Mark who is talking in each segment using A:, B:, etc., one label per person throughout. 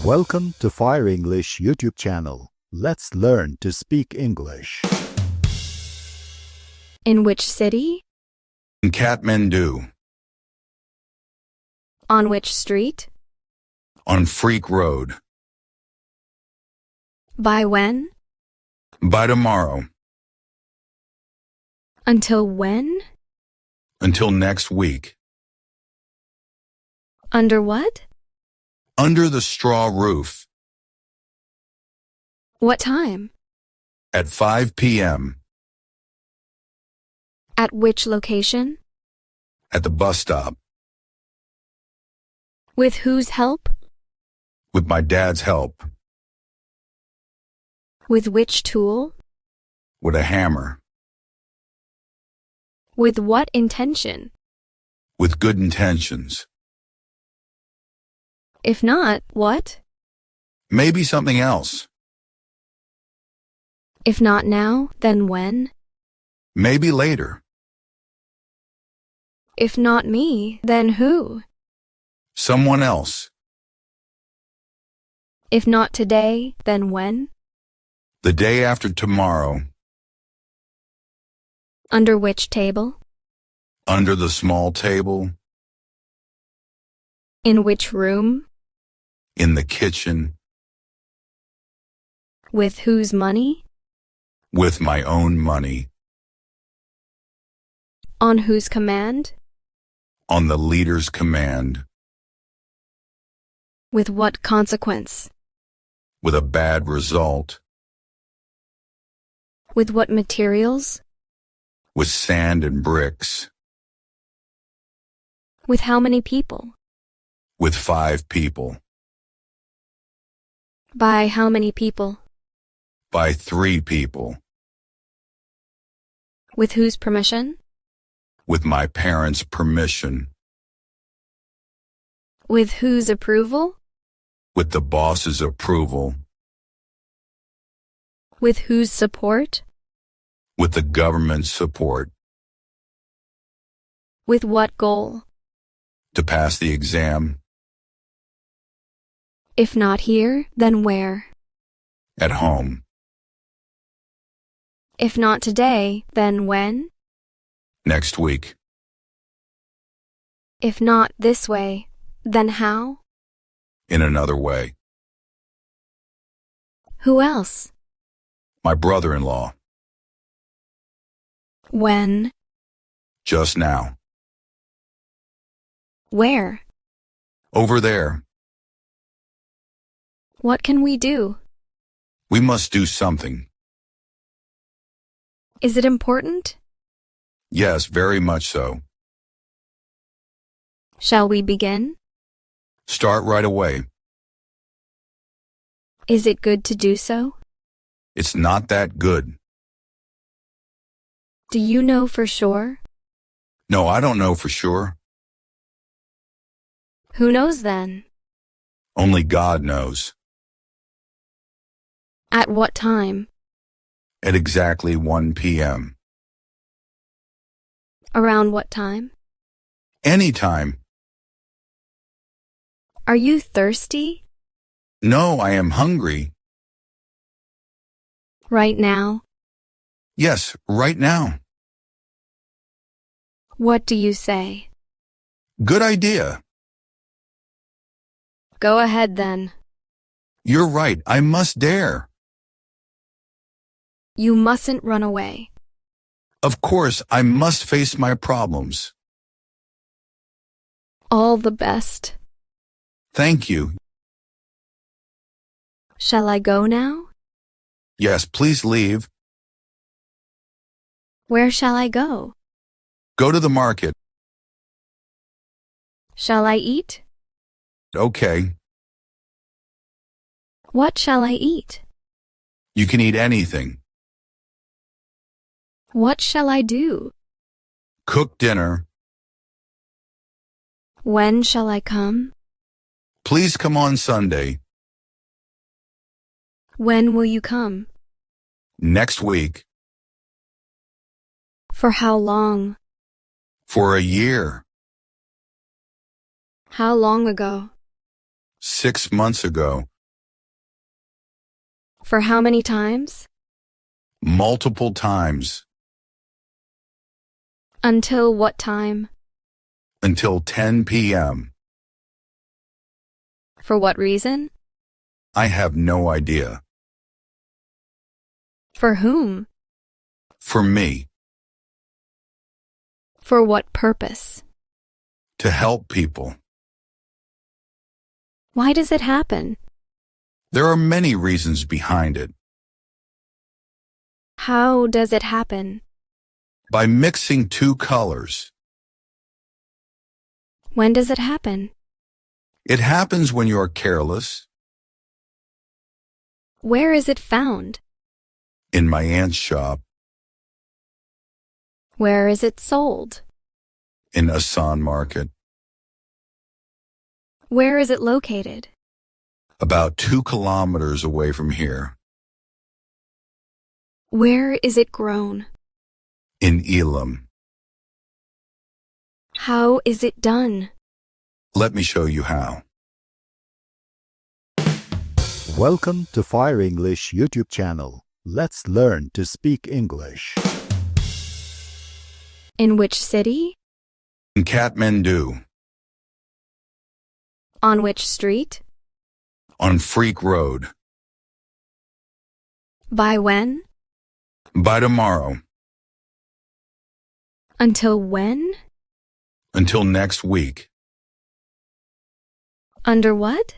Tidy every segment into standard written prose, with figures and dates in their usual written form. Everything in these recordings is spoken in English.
A: Welcome to Fire English YouTube channel. Let's learn to speak English.
B: In which city?
C: In Kathmandu.
B: On which street?
C: On Freak Road.
B: By when?
C: By tomorrow.
B: Until when?
C: Until next week.
B: Under what?
C: Under the straw roof.
B: What time?
C: At 5 p.m.
B: At which location?
C: At the bus stop.
B: With whose help?
C: With my dad's help.
B: With which tool?
C: With a hammer.
B: With what intention?
C: With good intentions.
B: If not, what?
C: Maybe something else.
B: If not now, then when?
C: Maybe later.
B: If not me, then who?
C: Someone else.
B: If not today, then when?
C: The day after tomorrow.
B: Under which table?
C: Under the small table.
B: In which room?
C: In the kitchen.
B: With whose money?
C: With my own money.
B: On whose command?
C: On the leader's command.
B: With what consequence?
C: With a bad result.
B: With what materials?
C: With sand and bricks.
B: With how many people?
C: With 5 people.
B: By how many people?
C: By 3 people.
B: With whose permission?
C: With my parents' permission.
B: With whose approval?
C: With the boss's approval.
B: With whose support?
C: With the government's support.
B: With what goal?
C: To pass the exam.
B: If not here, then where?
C: At home.
B: If not today, then when?
C: Next week.
B: If not this way, then how?
C: In another way.
B: Who else?
C: My brother-in-law.
B: When?
C: Just now.
B: Where?
C: Over there.
B: What can we do?
C: We must do something.
B: Is it important?
C: Yes, very much so.
B: Shall we begin?
C: Start right away.
B: Is it good to do so?
C: It's not that good.
B: Do you know for sure?
C: No, I don't know for sure.
B: Who knows then?
C: Only God knows.
B: At what time?
C: At exactly 1 p.m.
B: Around what time?
C: Anytime.
B: Are you thirsty?
C: No, I am hungry.
B: Right now?
C: Yes, right now.
B: What do you say?
C: Good idea.
B: Go ahead then.
C: You're right, I must dare.
B: You mustn't run away.
C: Of course, I must face my problems.
B: All the best.
C: Thank you.
B: Shall I go now?
C: Yes, please leave.
B: Where shall I go?
C: Go to the market.
B: Shall I eat?
C: Okay.
B: What shall I eat?
C: You can eat anything.
B: What shall I do?
C: Cook dinner.
B: When shall I come?
C: Please come on Sunday.
B: When will you come?
C: Next week.
B: For how long?
C: For a year.
B: How long ago?
C: 6 months ago.
B: For how many times?
C: Multiple times.
B: Until what time?
C: Until 10 p.m.
B: For what reason?
C: I have no idea.
B: For whom?
C: For me.
B: For what purpose?
C: To help people.
B: Why does it happen?
C: There are many reasons behind it.
B: How does it happen?
C: By mixing two colors.
B: When does it happen?
C: It happens when you are careless.
B: Where is it found?
C: In my aunt's shop.
B: Where is it sold?
C: In Asan Market.
B: Where is it located?
C: About 2 kilometers away from here.
B: Where is it grown?
C: In Elam.
B: How is it done?
C: Let me show you how.
A: Welcome to Fire English YouTube channel. Let's learn to speak English.
B: In which city?
C: In Kathmandu.
B: On which street?
C: On Freak Road.
B: By when?
C: By tomorrow.
B: Until when?
C: Until next week.
B: Under what?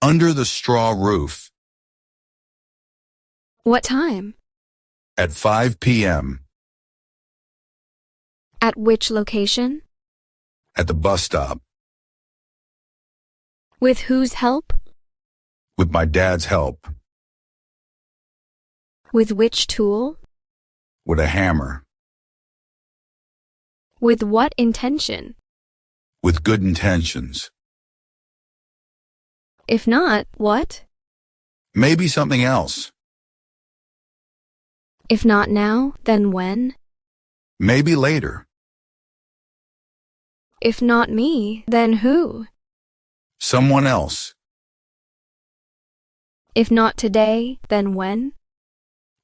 C: Under the straw roof.
B: What time?
C: At 5 p.m.
B: At which location?
C: At the bus stop.
B: With whose help?
C: With my dad's help.
B: With which tool?
C: With a hammer.
B: With what intention?
C: With good intentions.
B: If not, what?
C: Maybe something else.
B: If not now, then when?
C: Maybe later.
B: If not me, then who?
C: Someone else.
B: If not today, then when?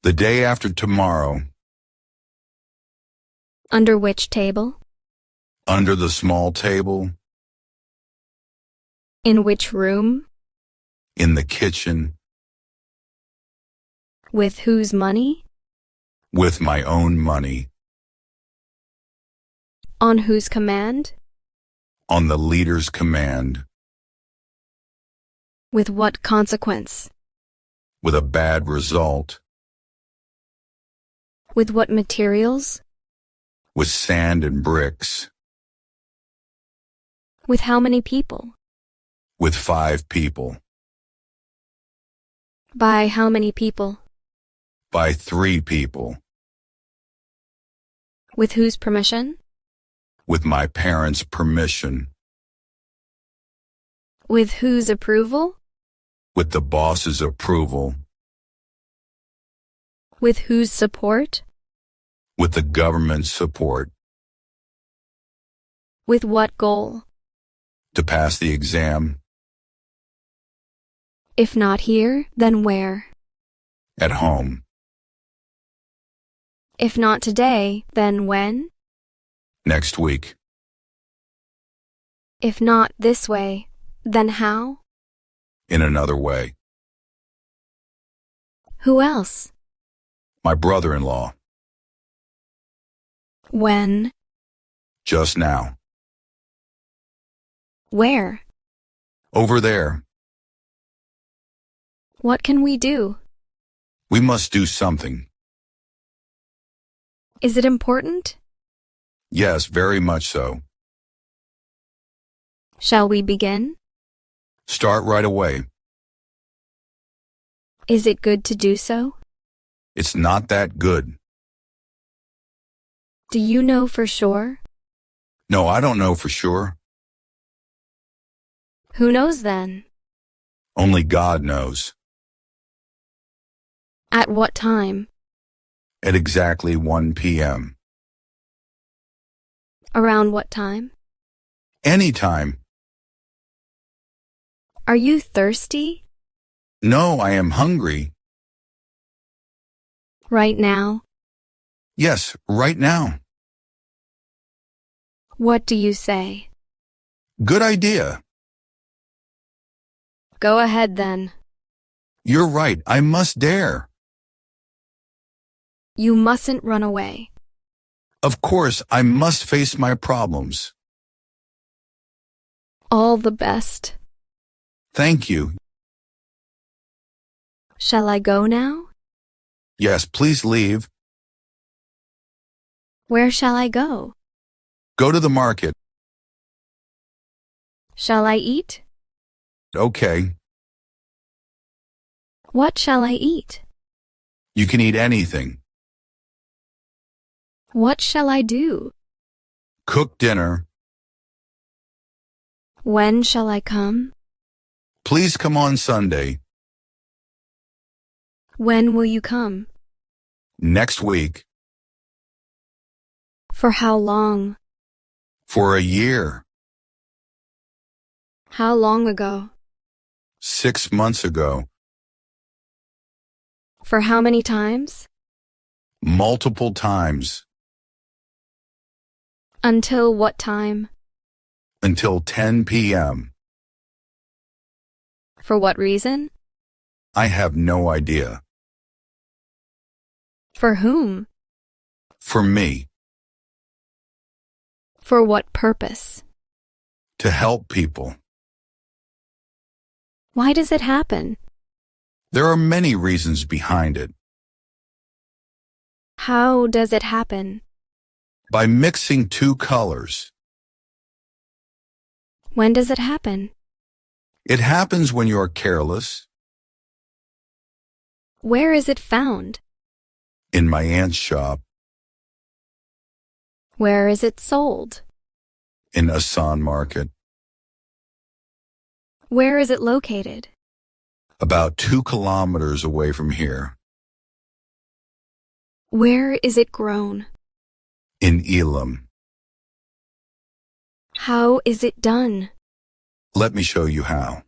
C: The day after tomorrow.
B: Under which table?
C: Under the small table.
B: In which room?
C: In the kitchen.
B: With whose money?
C: With my own money.
B: On whose command?
C: On the leader's command.
B: With what consequence?
C: With a bad result.
B: With what materials?
C: With sand and bricks.
B: With how many people?
C: With 5 people.
B: By how many people?
C: By 3 people.
B: With whose permission?
C: With my parents' permission.
B: With whose approval?
C: With the boss's approval.
B: With whose support?
C: With the government's support.
B: With what goal?
C: To pass the exam.
B: If not here, then where?
C: At home.
B: If not today, then when?
C: Next week.
B: If not this way, then how?
C: In another way.
B: Who else?
C: My brother-in-law.
B: When?
C: Just now.
B: Where?
C: Over there.
B: What can we do?
C: We must do something.
B: Is it important?
C: Yes, very much so.
B: Shall we begin?
C: Start right away.
B: Is it good to do so?
C: It's not that good.
B: Do you know for sure?
C: No, I don't know for sure.
B: Who knows then?
C: Only God knows.
B: At what time?
C: At exactly 1 p.m.
B: Around what time?
C: Anytime.
B: Are you thirsty?
C: No, I am hungry.
B: Right now?
C: Yes, right now.
B: What do you say?
C: Good idea.
B: Go ahead then.
C: You're right, I must dare.
B: You mustn't run away.
C: Of course, I must face my problems.
B: All the best.
C: Thank you.
B: Shall I go now?
C: Yes, please leave.
B: Where shall I go?
C: Go to the market.
B: Shall I eat?
C: Okay.
B: What shall I eat?
C: You can eat anything.
B: What shall I do?
C: Cook dinner.
B: When shall I come?
C: Please come on Sunday.
B: When will you come?
C: Next week.
B: For how long?
C: For a year.
B: How long ago?
C: 6 months ago.
B: For how many times?
C: Multiple times.
B: Until what time?
C: Until 10 p.m.
B: For what reason?
C: I have no idea.
B: For whom?
C: For me.
B: For what purpose?
C: To help people.
B: Why does it happen?
C: There are many reasons behind it.
B: How does it happen?
C: By mixing two colors.
B: When does it happen?
C: It happens when you're careless.
B: Where is it found?
C: In my aunt's shop.
B: Where is it sold?
C: In Asan Market.
B: Where is it located?
C: About 2 kilometers away from here.
B: Where is it grown?
C: In Elam.
B: How is it done?
C: Let me show you how.